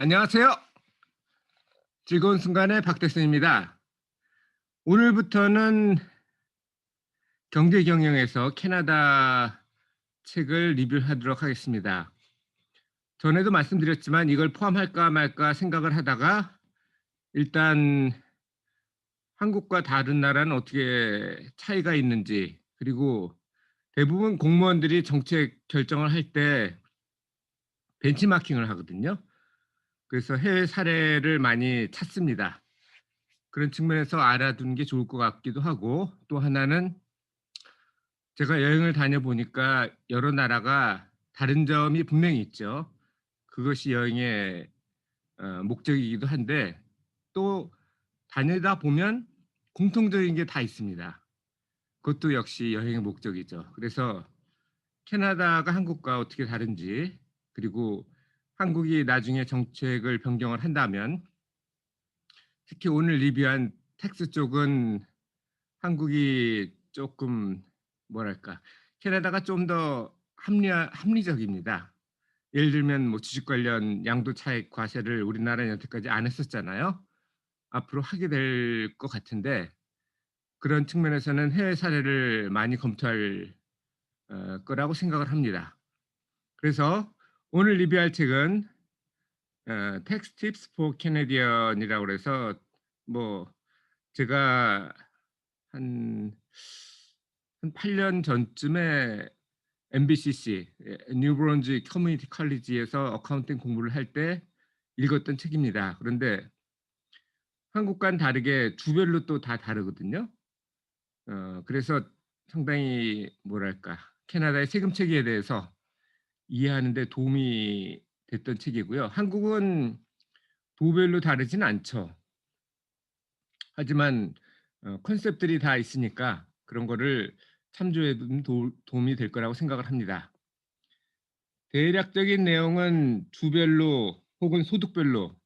안녕하세요. 즐거운 순간의 박대순입니다. 오늘부터는 경제경영에서 캐나다 책을 리뷰하도록 하겠습니다. 전에도 말씀드렸지만 이걸 포함할까 말까 생각을 하다가 일단 한국과 다른 나라는 어떻게 차이가 있는지, 그리고 대부분 공무원들이 정책 결정을 할 때 벤치마킹을 하거든요. 그래서 해외 사례를 많이 찾습니다. 그런 측면에서 알아두는 게 좋을 것 같기도 하고, 또 하나는 제가 여행을 다녀보니까 여러 나라가 다른 점이 분명히 있죠. 그것이 여행의 목적이기도 한데, 또 다니다 보면 공통적인 게 다 있습니다. 그것도 역시 여행의 목적이죠. 그래서 캐나다가 한국과 어떻게 다른지, 그리고 한국이 나중에 정책을 변경을 한다면, 특히 오늘 리뷰한 텍스 쪽은 한국이 조금 뭐랄까, 캐나다가 좀 더 합리적입니다. 예를 들면 뭐 주식 관련 양도 차익 과세를 우리나라는 여태까지 안 했었잖아요. 앞으로 하게 될 것 같은데, 그런 측면에서는 해외 사례를 많이 검토할 거라고 생각을 합니다. 그래서 오늘 리뷰할 책은 Tax Tips for Canadian이라고 그래서, 뭐 제가 한 한 8년 전쯤에 MBCC 뉴 브런즈 커뮤니티 칼리지에서 어카운팅 공부를 할 때 읽었던 책입니다. 그런데 한국과는 다르게 주별로 또 다 다르거든요. 그래서 상당히 뭐랄까, 캐나다의 세금 체계에 대해서 이해하는 데 도움이 됐던 책이고요. 한국은 도별로 다르진 않죠. 하지만 컨셉들이 다 있으니까 그런 거를 참조해 두면 도움이 될 거라고 생각을 합니다. 대략적인 내용은 주별로 혹은 소득별로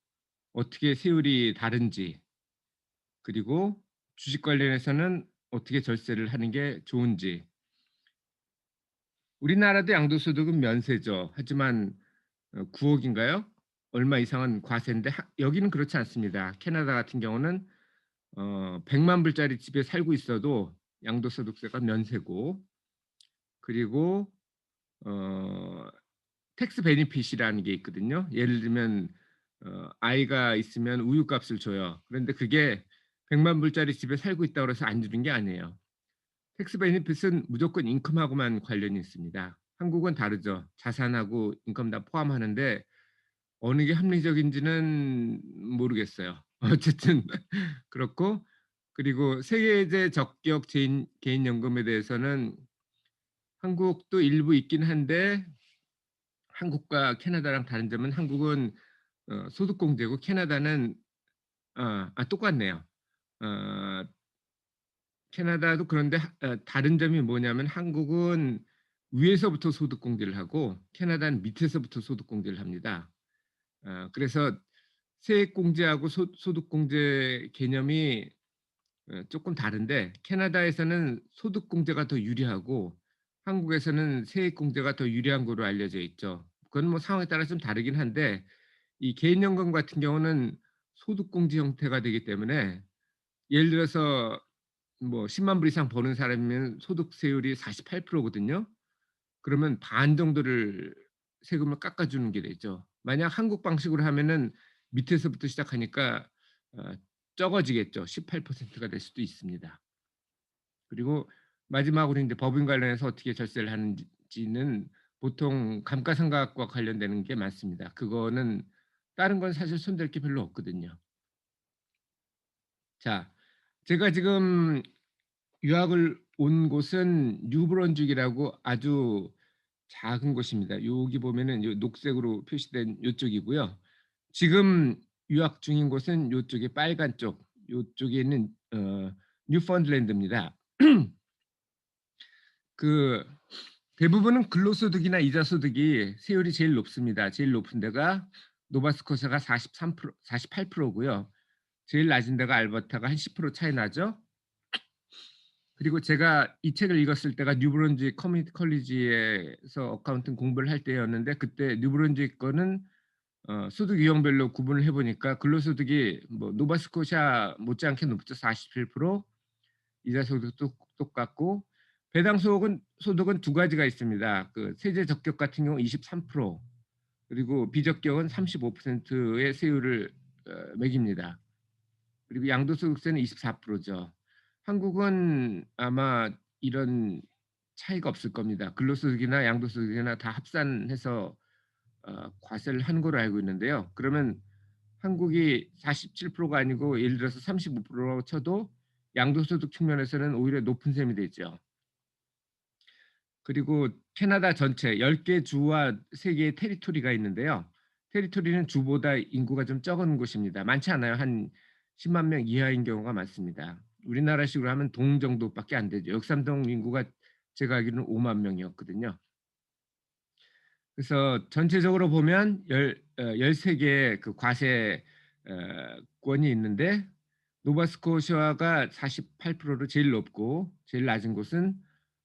어떻게 세율이 다른지, 그리고 주식 관련해서는 어떻게 절세를 하는 게 좋은지. 우리나라도 양도소득은 면세죠. 하지만 9억인가요? 얼마 이상은 과세인데, 여기는 그렇지 않습니다. 캐나다 같은 경우는 100만 불짜리 집에 살고 있어도 양도소득세가 면세고, 그리고 어 텍스 베니핏이라는 게 있거든요. 예를 들면 아이가 있으면 우유값을 줘요. 그런데 그게 100만 불짜리 집에 살고 있다고 해서 안 주는 게 아니에요. 텍스 베니핏은 무조건 인컴하고만 관련이 있습니다. 한국은 다르죠. 자산하고 인컴 다 포함하는데 어느 게 합리적인지는 모르겠어요. 어쨌든 그렇고, 그리고 세제 적격 개인연금에 대해서는 한국도 일부 있긴 한데, 한국과 캐나다랑 다른 점은 한국은 소득공제고 캐나다는 똑같네요. 어, 캐나다도 그런데 다른 점이 뭐냐면 한국은 위에서부터 소득공제를 하고 캐나다는 밑에서부터 소득공제를 합니다. 그래서 세액공제하고 소득공제 개념이 조금 다른데, 캐나다에서는 소득공제가 더 유리하고 한국에서는 세액공제가 더 유리한 거로 알려져 있죠. 그건 뭐 상황에 따라 좀 다르긴 한데, 이 개인연금 같은 경우는 소득공제 형태가 되기 때문에, 예를 들어서 뭐 10만 불 이상 버는 사람이면 소득세율이 48%거든요. 그러면 반 정도를 세금을 깎아주는 게 되죠. 만약 한국 방식으로 하면은 밑에서부터 시작하니까 어, 적어지겠죠. 18%가 될 수도 있습니다. 그리고 마지막으로 이제 법인 관련해서 어떻게 절세를 하는지는 보통 감가상각과 관련되는 게 많습니다. 그거는 다른 건 사실 손댈 게 별로 없거든요. 자, 제가 지금 유학을 온 곳은 뉴브런죽이라고 아주 작은 곳입니다. 여기 보면은 요 녹색으로 표시된 요쪽이고요. 지금 유학 중인 곳은 요쪽에 빨간 쪽, 요쪽에 있는 뉴펀드랜드입니다. 그 대부분은 근로소득이나 이자소득이 세율이 제일 높습니다. 제일 높은 데가 노바스코샤가 43%, 48%고요. 제일 낮은 데가 알버타가 한 10% 차이 나죠. 그리고 제가 이 책을 읽었을 때가 뉴브런지 커뮤니티 컬리지에서 어카운팅 공부를 할 때였는데, 그때 뉴브런지 거는 소득 유형별로 구분을 해 보니까 근로소득이 뭐 노바스코샤 못지않게 높죠. 47%. 이자 소득도 똑같고 배당 소득은 두 가지가 있습니다. 그 세제 적격 같은 경우 23% 그리고 비적격은 35%의 세율을 매깁니다. 그리고 양도소득세는 24%죠. 한국은 아마 이런 차이가 없을 겁니다. 근로소득이나 양도소득이나 다 합산해서 과세를 하는 걸로 알고 있는데요. 그러면 한국이 47%가 아니고 예를 들어서 35%라고 쳐도 양도소득 측면에서는 오히려 높은 셈이 되죠. 그리고 캐나다 전체 10개 주와 3개의 테리토리가 있는데요. 테리토리는 주보다 인구가 좀 적은 곳입니다. 많지 않아요. 한 10만 명 이하인 경우가 많습니다. 우리나라식으로 하면 동 정도밖에 안 되죠. 역삼동 인구가 제가 알기로는 5만 명이었거든요. 그래서 전체적으로 보면 13개의 그 과세 권이 있는데 노바스코시아가 48%로 제일 높고 제일 낮은 곳은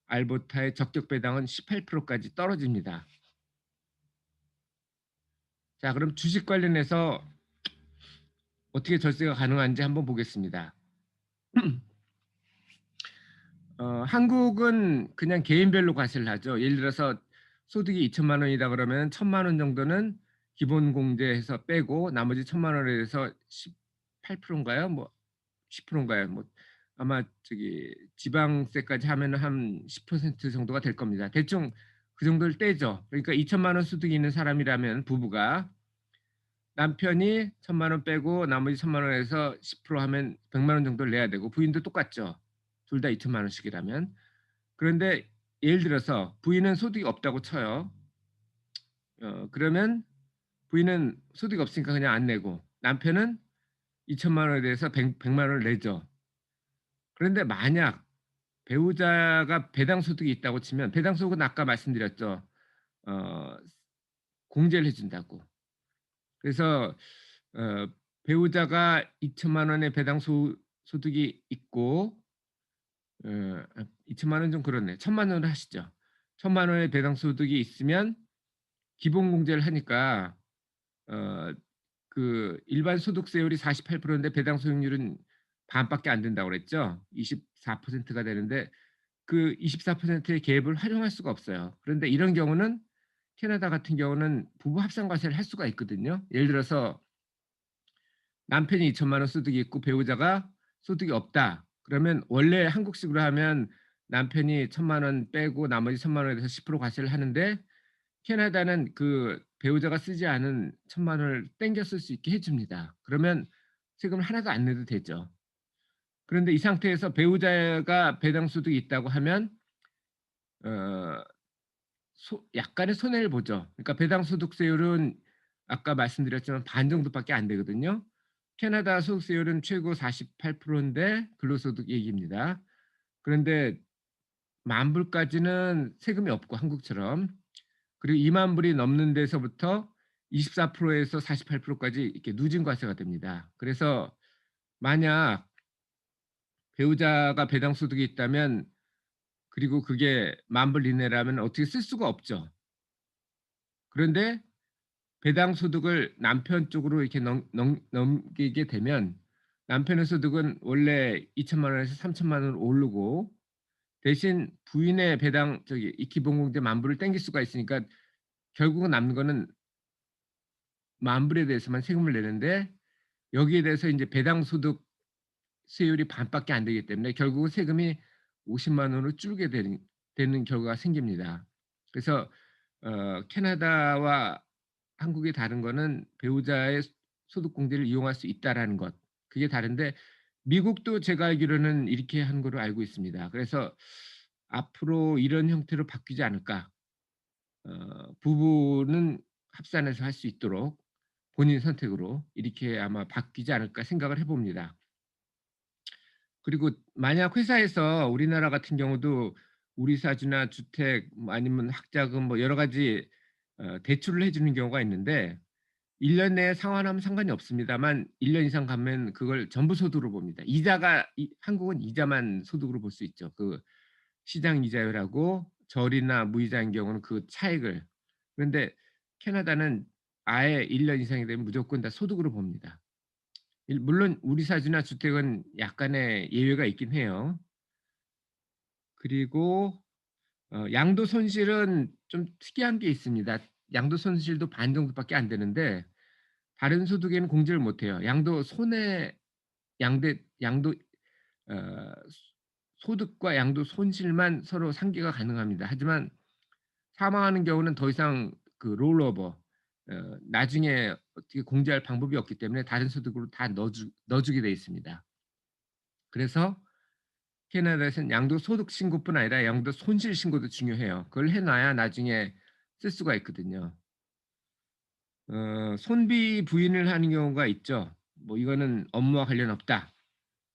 알버타의 적격 배당은 18%까지 떨어집니다. 자, 그럼 주식 관련해서 어떻게 절세가 가능한지 한번 보겠습니다. 한국은 그냥 개인별로 과세를 하죠. 예를 들어서 소득이 2천만 원이다 그러면 1천만 원 정도는 기본 공제해서 빼고 나머지 1천만 원에 대해서 18%인가요? 뭐 10%인가요? 뭐 아마 저기 지방세까지 하면 한 10% 정도가 될 겁니다. 대충 그 정도를 떼죠. 그러니까 2천만 원 소득이 있는 사람이라면 부부가 남편이 1천만 원 빼고 나머지 1천만 원에서 10% 하면 100만 원 정도를 내야 되고 부인도 똑같죠. 둘 다 2천만 원씩이라면. 그런데 예를 들어서 부인은 소득이 없다고 쳐요. 그러면 부인은 소득이 없으니까 그냥 안 내고 남편은 2천만 원에 대해서 100만 원을 내죠. 그런데 만약 배우자가 배당 소득이 있다고 치면 배당 소득은 아까 말씀드렸죠. 어, 공제를 해준다고. 그래서 어, 배우자가 2천만 원의 배당 소득이 있고 2천만 원 좀 그렇네. 1천만 원을 하시죠. 1천만 원의 배당 소득이 있으면 기본 공제를 하니까 어, 그 일반 소득세율이 48%인데 배당 소득률은 반밖에 안 된다고 그랬죠. 24%가 되는데 그 24%의 갭을 활용할 수가 없어요. 그런데 이런 경우는 캐나다 같은 경우는 부부 합산 과세를 할 수가 있거든요. 예를 들어서 남편이 2천만 원 소득이 있고 배우자가 소득이 없다. 그러면 원래 한국식으로 하면 남편이 1천만 원 빼고 나머지 1천만 원에 대해서 10% 과세를 하는데 캐나다는 그 배우자가 쓰지 않은 1천만 원을 땡겨 쓸 수 있게 해줍니다. 그러면 세금을 하나도 안 내도 되죠. 그런데 이 상태에서 배우자가 배당 소득이 있다고 하면 어, 약간의 손해를 보죠. 그러니까 배당 소득세율은 아까 말씀드렸지만 반 정도밖에 안 되거든요. 캐나다 소득세율은 최고 48%인데 근로소득 얘기입니다. 그런데 만 불까지는 세금이 없고 한국처럼 그리고 2만 불이 넘는 데서부터 24%에서 48%까지 이렇게 누진 과세가 됩니다. 그래서 만약 배우자가 배당 소득이 있다면 그리고 그게 만 불 이내라면 어떻게 쓸 수가 없죠. 그런데 배당 소득을 남편 쪽으로 이렇게 넘기게 되면 남편의 소득은 원래 2천만 원에서 3천만 원으로 오르고 대신 부인의 배당 저기 이 기본공제 만 불을 땡길 수가 있으니까 결국은 남는 거는 만 불에 대해서만 세금을 내는데 여기에 대해서 이제 배당 소득 세율이 반밖에 안 되기 때문에 결국은 세금이 50만 원으로 줄게 되는 결과가 생깁니다. 그래서 캐나다와 한국이 다른 거는 배우자의 소득 공제를 이용할 수 있다라는 것. 그게 다른데 미국도 제가 알기로는 이렇게 한 거로 알고 있습니다. 그래서 앞으로 이런 형태로 바뀌지 않을까. 부부는 합산해서 할 수 있도록 본인 선택으로 이렇게 아마 바뀌지 않을까 생각을 해봅니다. 그리고 만약 회사에서 우리나라 같은 경우도 우리사주나 주택 뭐 아니면 학자금 뭐 여러 가지 대출을 해주는 경우가 있는데 1년 내에 상환하면 상관이 없습니다만 1년 이상 가면 그걸 전부 소득으로 봅니다. 한국은 이자만 소득으로 볼 수 있죠. 그 시장 이자율하고 절이나 무이자인 경우는 그 차익을. 그런데 캐나다는 아예 1년 이상이 되면 무조건 다 소득으로 봅니다. 물론 우리 사주나 주택은 약간의 예외가 있긴 해요. 그리고 양도손실은 좀 특이한 게 있습니다. 양도손실도 반 정도밖에 안 되는데 다른 소득에는 공제를 못 해요. 양도손해 양도 소득과 양도손실만 서로 상계가 가능합니다. 하지만 사망하는 경우는 더 이상 그 롤오버 나중에 어떻게 공제할 방법이 없기 때문에 다른 소득으로 다 넣어 주게 돼 있습니다. 그래서 캐나다에서는 양도소득 신고뿐 아니라 양도손실 신고도 중요해요. 그걸 해 놔야 나중에 쓸 수가 있거든요. 손비 부인을 하는 경우가 있죠. 뭐 "이거는 업무와 관련 없다."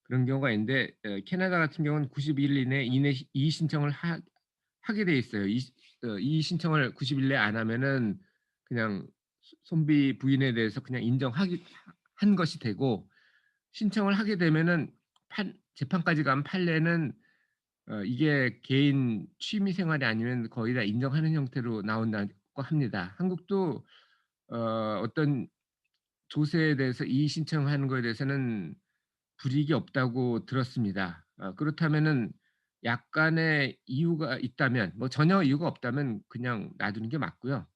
그런 경우가 있는데 캐나다 같은 경우는 90일 이내 이의 신청을 하게 돼 있어요. 이의 신청을 90일 내에 안 하면은 그냥 손비 부인에 대해서 그냥 한 것이 되고, 신청을 하게 되면은 판 재판까지 가면 판례는 이게 개인 취미 생활이 아니면 거의 다 인정하는 형태로 나온다고 합니다. 한국도 어떤 조세에 대해서 이의 신청하는 거에 대해서는 불이익이 없다고 들었습니다. 그렇다면은 약간의 이유가 있다면, 뭐 전혀 이유가 없다면 그냥 놔두는 게 맞고요.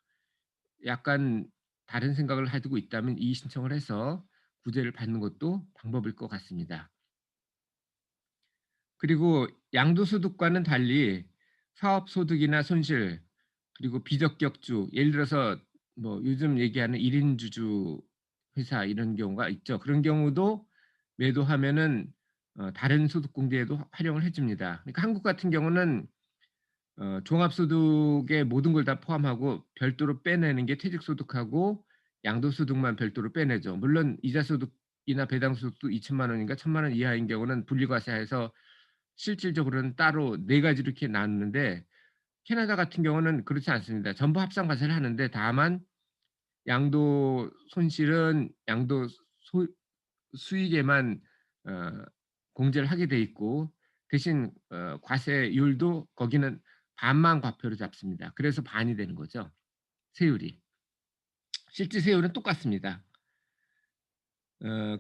약간 다른 생각을 가지고 있다면 이의 신청을 해서 구제를 받는 것도 방법일 것 같습니다. 그리고 양도소득과는 달리 사업소득이나 손실, 그리고 비적격주, 예를 들어서 뭐 요즘 얘기하는 1인 주주 회사 이런 경우가 있죠. 그런 경우도 매도하면은 다른 소득공제에도 활용을 해 줍니다. 그러니까 한국 같은 경우는 종합소득에 모든 걸 다 포함하고 별도로 빼내는 게 퇴직소득하고 양도소득만 별도로 빼내죠. 물론 이자소득이나 배당소득도 2 천만 원인가 1,000만 원 이하인 경우는 분리과세해서 실질적으로는 따로 4 가지로 이렇게 나누는데, 캐나다 같은 경우는 그렇지 않습니다. 전부 합산과세를 하는데 다만 양도 손실은 양도 소 수익에만 어 공제를 하게 돼 있고, 대신 과세율도 거기는 반만 과표로 잡습니다. 그래서 반이 되는 거죠, 세율이. 실제 세율은 똑같습니다.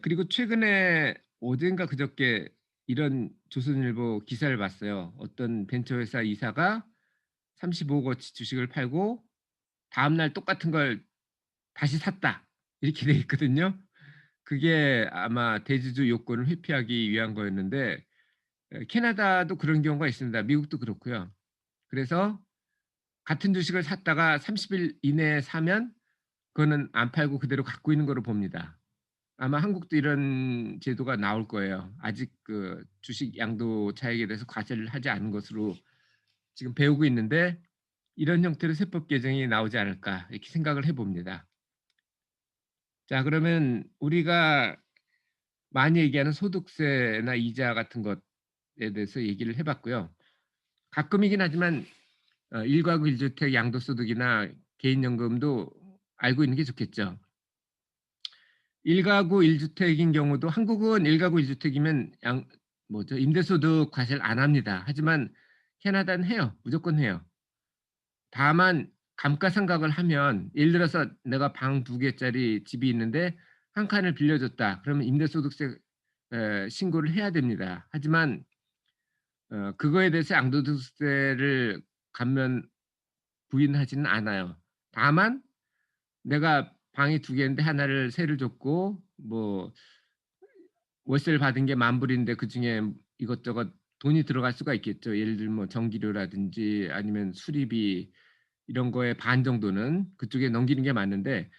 그리고 최근에 어젠가 그저께 이런 조선일보 기사를 봤어요. 어떤 벤처회사 이사가 35억 어치 주식을 팔고 다음날 똑같은 걸 다시 샀다, 이렇게 돼 있거든요. 그게 아마 대주주 요건을 회피하기 위한 거였는데 캐나다도 그런 경우가 있습니다. 미국도 그렇고요. 그래서 같은 주식을 샀다가 30일 이내에 사면 그거는 안 팔고 그대로 갖고 있는 거로 봅니다. 아마 한국도 이런 제도가 나올 거예요. 아직 그 주식 양도 차익에 대해서 과세를 하지 않은 것으로 지금 배우고 있는데, 이런 형태로 세법 개정이 나오지 않을까 이렇게 생각을 해 봅니다. 자, 그러면 우리가 많이 얘기하는 소득세나 이자 같은 것에 대해서 얘기를 해 봤고요. 가끔이긴 하지만 1 가구 1 주택 양도소득이나 개인연금도 알고 있는 게 좋겠죠. 1 가구 1 주택인 경우도 한국은 1 가구 1 주택이면 임대소득 과세를 안 합니다. 하지만 캐나다는 해요. 무조건 해요. 다만 감가상각을 하면, 예를 들어서 내가 방 2 개짜리 집이 있는데 한 칸을 빌려줬다. 그러면 임대소득세 신고를 해야 됩니다. 하지만 그거에 대해서 양도소득세를 감면 부인하지는 않아요. 다만 내가 방이 2 개인데 하나를 세를 줬고 뭐 월세를 받은 게 10,000불인데 그중에 이것저것 돈이 들어갈 수가 있겠죠. 예를 들면 뭐 전기료라든지 아니면 수리비 이런 거의 반 정도는 그쪽에 넘기는 게 맞는데,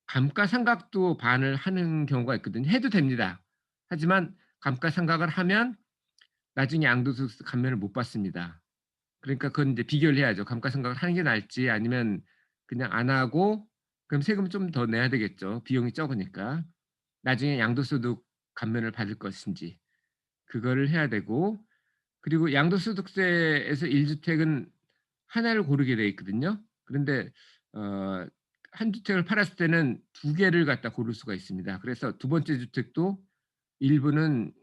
감가상각도 반을 하는 경우가 있거든요. 해도 됩니다. 하지만 감가상각을 하면 나중에 양도소득세 감면을 못 받습니다. 그러니까 그건 인제 비교를 해야죠. 감가상각을 하는 게 나을지 아니면 그냥 안 하고 그럼 세금을 좀 더 내야 되겠죠, 비용이 적으니까. 나중에 양도소득 감면을 받을 것인지 그거를 해야 되고, 그리고 양도소득세에서 1 주택은 하나를 고르게 돼 있거든요. 그런데 어 한 주택을 팔았을 때는 2 개를 갖다 고를 수가 있습니다. 그래서 두 번째 주택도 일부는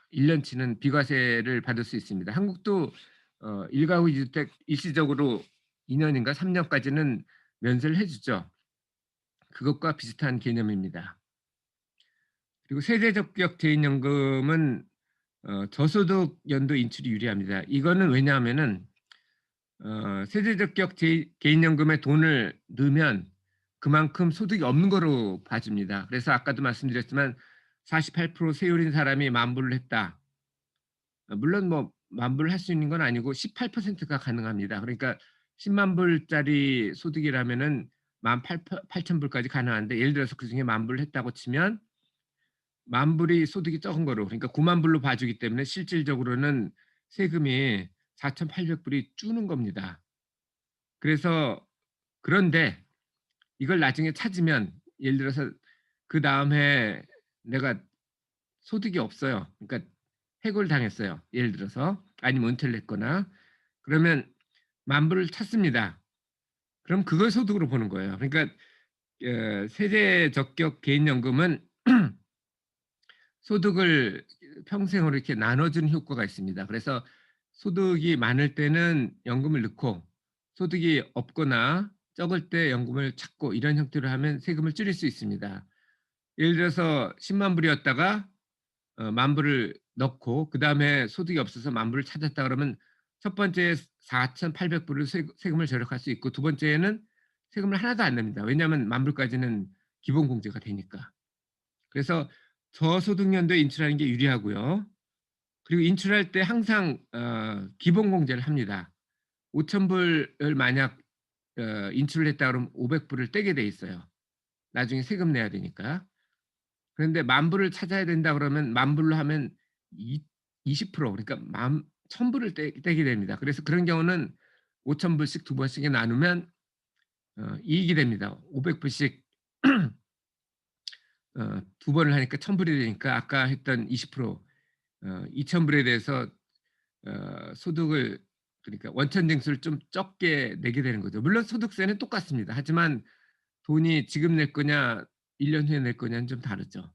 1 년치는 비과세를 받을 수 있습니다. 한국도 1 가구 2 주택 일시적으로 2 년인가 3 년까지는 면세를 해 주죠. 그것과 비슷한 개념입니다. 그리고 세대 적격 개인연금은 저소득 연도 인출이 유리합니다. 이거는 왜냐하면은 세대 적격 개인연금에 돈을 넣으면 그만큼 소득이 없는 거로 봐집니다. 그래서 아까도 말씀드렸지만 48% 세율인 사람이 만불을 했다. 물론 뭐 만불을 할 수 있는 건 아니고 18%가 가능합니다. 그러니까 10만 불짜리 소득이라면은 18,000 불까지 가능한데, 예를 들어서 그중에 만 불을 했다고 치면 만 불이 소득이 적은 거로, 그러니까 9만 불로 봐주기 때문에 실질적으로는 세금이 4,800 불이 주는 겁니다. 그래서, 그런데 이걸 나중에 찾으면, 예를 들어서 그다음 해 내가 소득이 없어요. 그러니까 해고를 당했어요. 예를 들어서 아니면 은퇴를 했거나, 그러면 만 불을 찾습니다. 그럼 그걸 소득으로 보는 거예요. 그러니까 세대 적격 개인연금은 소득을 평생으로 이렇게 나눠주는 효과가 있습니다. 그래서 소득이 많을 때는 연금을 넣고 소득이 없거나 적을 때 연금을 찾고, 이런 형태로 하면 세금을 줄일 수 있습니다. 예를 들어서 10만 불이었다가 만 불을 넣고 그다음에 소득이 없어서 만 불을 찾았다 그러면 첫 번째에 4,800 불을 세금을 절약할 수 있고, 두 번째에는 세금을 하나도 안 냅니다. 왜냐하면 만 불까지는 기본 공제가 되니까. 그래서 저소득 연도에 인출하는 게 유리하고요. 그리고 인출할 때 항상 기본 공제를 합니다. 5천 불을 만약 인출을 했다 그러면 500 불을 떼게 돼 있어요. 나중에 세금 내야 되니까. 그런데 만 불을 찾아야 된다 그러면 만 불로 하면 이 20%, 그러니까 만 1,000 불을 떼게 됩니다. 그래서 그런 경우는 5천 불씩 두 번씩에 나누면 이익이 됩니다. 500 불씩 두 번을 하니까 1,000 불이 되니까 아까 했던 20%, 2,000 불에 대해서 소득을, 그러니까 원천 징수를 좀 적게 내게 되는 거죠. 물론 소득세는 똑같습니다. 하지만 돈이 지금 낼 거냐 1년 후에 낼 거냐는 좀 다르죠.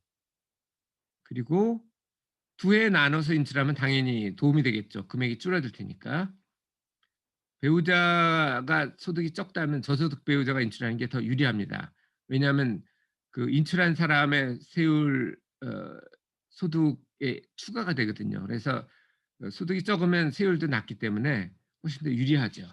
그리고 두 해 나눠서 인출하면 당연히 도움이 되겠죠. 금액이 줄어들 테니까. 배우자가 소득이 적다면 저소득 배우자가 인출하는 게 더 유리합니다. 왜냐하면 그 인출한 사람의 세율 소득에 추가가 되거든요. 그래서 소득이 적으면 세율도 낮기 때문에 훨씬 더 유리하죠.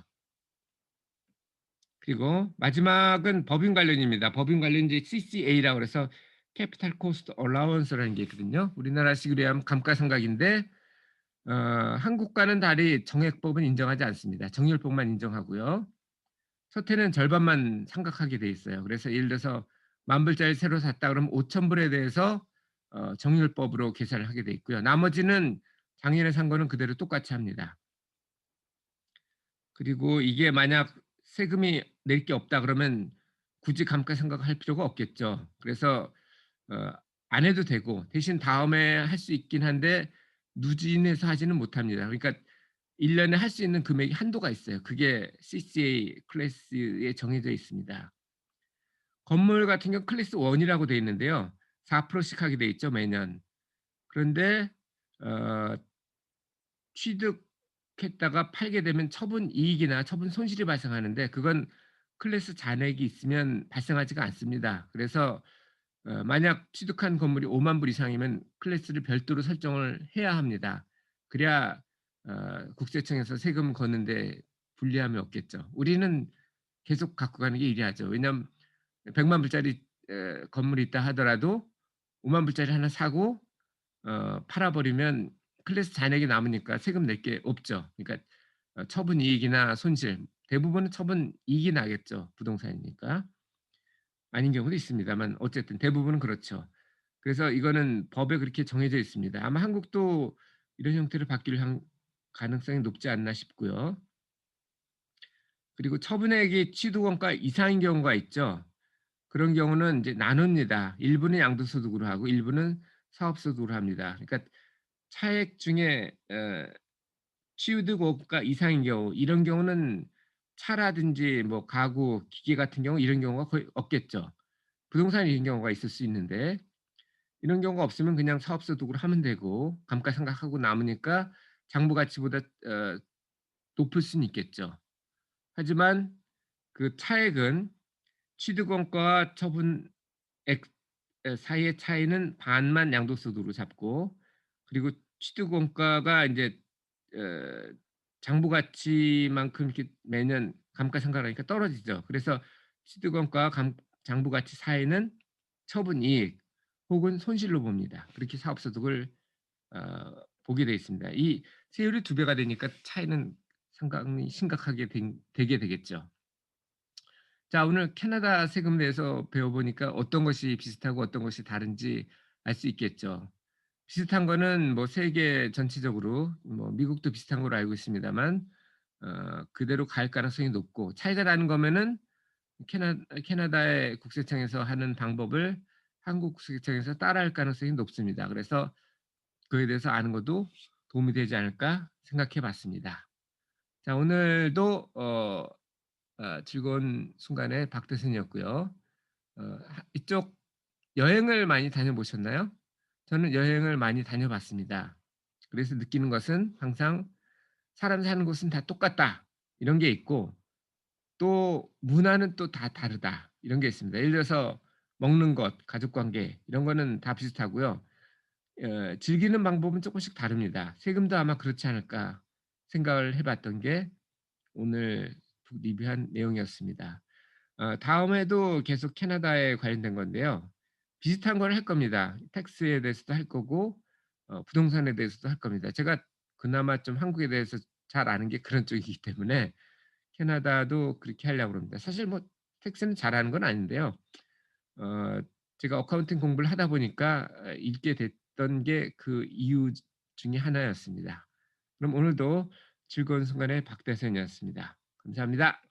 그리고 마지막은 법인 관련입니다. 법인 관련 이제 CCA라고 해서 캐피탈 코스트 얼라원스라는 게 있거든요. 우리나라식으로 하면 감가상각인데 한국과는 달리 정액법은 인정하지 않습니다. 정률법만 인정하고요. 서태는 절반만 상각하게 돼 있어요. 그래서 예를 들어서 만 불짜리 새로 샀다 그러면 5천 불에 대해서 정률법으로 계산을 하게 돼 있고요. 나머지는 작년에 산 거는 그대로 똑같이 합니다. 그리고 이게 만약 세금이 낼 게 없다 그러면 굳이 감가상각할 필요가 없겠죠. 그래서 어 안 해도 되고, 대신 다음에 할 수 있긴 한데 누진해서 하지는 못합니다. 그러니까 1 년에 할 수 있는 금액이 한도가 있어요. 그게 CCA 클래스에 정해져 있습니다. 건물 같은 경우 클래스 1 이라고 돼 있는데요. 4%씩 하게 돼 있죠, 매년. 그런데 어 취득했다가 팔게 되면 처분 이익이나 처분 손실이 발생하는데, 그건 클래스 잔액이 있으면 발생하지가 않습니다. 그래서 만약 취득한 건물이 5만 불 이상이면 클래스를 별도로 설정을 해야 합니다. 그래야 국세청에서 세금 걷는데 불리함이 없겠죠. 우리는 계속 갖고 가는 게 유리하죠. 왜냐하면 100만 불짜리 건물이 있다 하더라도 5만 불짜리 하나 사고 팔아버리면 클래스 잔액이 남으니까 세금 낼 게 없죠. 그러니까 처분 이익이나 손실, 대부분은 처분 이익이 나겠죠, 부동산이니까. 아닌 경우도 있습니다만 어쨌든 대부분은 그렇죠. 그래서 이거는 법에 그렇게 정해져 있습니다. 아마 한국도 이런 형태로 바뀔 가능성이 높지 않나 싶고요. 그리고 처분액이 취득원가 이상인 경우가 있죠. 그런 경우는 이제 나눕니다. 일부는 양도소득으로 하고 일부는 사업소득으로 합니다. 그러니까 차액 중에 취득원가 이상인 경우, 이런 경우는 차라든지 뭐 가구, 기계 같은 경우 이런 경우가 거의 없겠죠. 부동산 이런 경우가 있을 수 있는데, 이런 경우가 없으면 그냥 사업소득으로 하면 되고 감가상각하고 남으니까 장부 가치보다 높을 수는 있겠죠. 하지만 그 차액은 취득원가와 처분액 사이의 차이는 반만 양도소득으로 잡고, 그리고 취득원가가 인제 어 장부가치만큼 이렇게 매년 감가상각하니까 떨어지죠. 그래서 취득원가와 장부가치 사이는 처분이익 혹은 손실로 봅니다. 그렇게 사업소득을 보게 되어 있습니다. 이 세율이 2배가 되니까 차이는 상당히 심각하게 되게 되겠죠. 자, 오늘 캐나다 세금에 대해서 배워보니까 어떤 것이 비슷하고 어떤 것이 다른지 알 수 있겠죠. 비슷한 거는 뭐 세계 전체적으로 뭐 미국도 비슷한 걸로 알고 있습니다만 그대로 갈 가능성이 높고, 차이가 나는 거면은 캐나다의 국세청에서 하는 방법을 한국 국세청에서 따라할 가능성이 높습니다. 그래서 그에 대해서 아는 것도 도움이 되지 않을까 생각해 봤습니다. 자, 오늘도 즐거운 순간의 박대선이었고요. 이쪽 여행을 많이 다녀보셨나요? 저는 여행을 많이 다녀봤습니다. 그래서 느끼는 것은 항상 '사람 사는 곳은 다 똑같다.' 이런 게 있고, 또 '문화는 또 다 다르다.' 이런 게 있습니다. 예를 들어서 먹는 것, 가족 관계 이런 거는 다 비슷하고요. 즐기는 방법은 쪼끔씩 다릅니다. 세금도 아마 그렇지 않을까 생각을 해 봤던 게 오늘 리뷰한 내용이었습니다. 다음에도 계속 캐나다에 관련된 건데요. 비슷한 걸 할 겁니다. 텍스에 대해서도 할 거고 부동산에 대해서도 할 겁니다. 제가 그나마 좀 한국에 대해서 잘 아는 게 그런 쪽이기 때문에 캐나다도 그렇게 하려고 합니다. 사실 뭐 텍스는 잘하는 건 아닌데요. 어 제가 어카운팅 공부를 하다 보니까 읽게 됐던 게 그 이유 중에 하나였습니다. 그럼 오늘도 즐거운 순간의 박대선이었습니다. 감사합니다.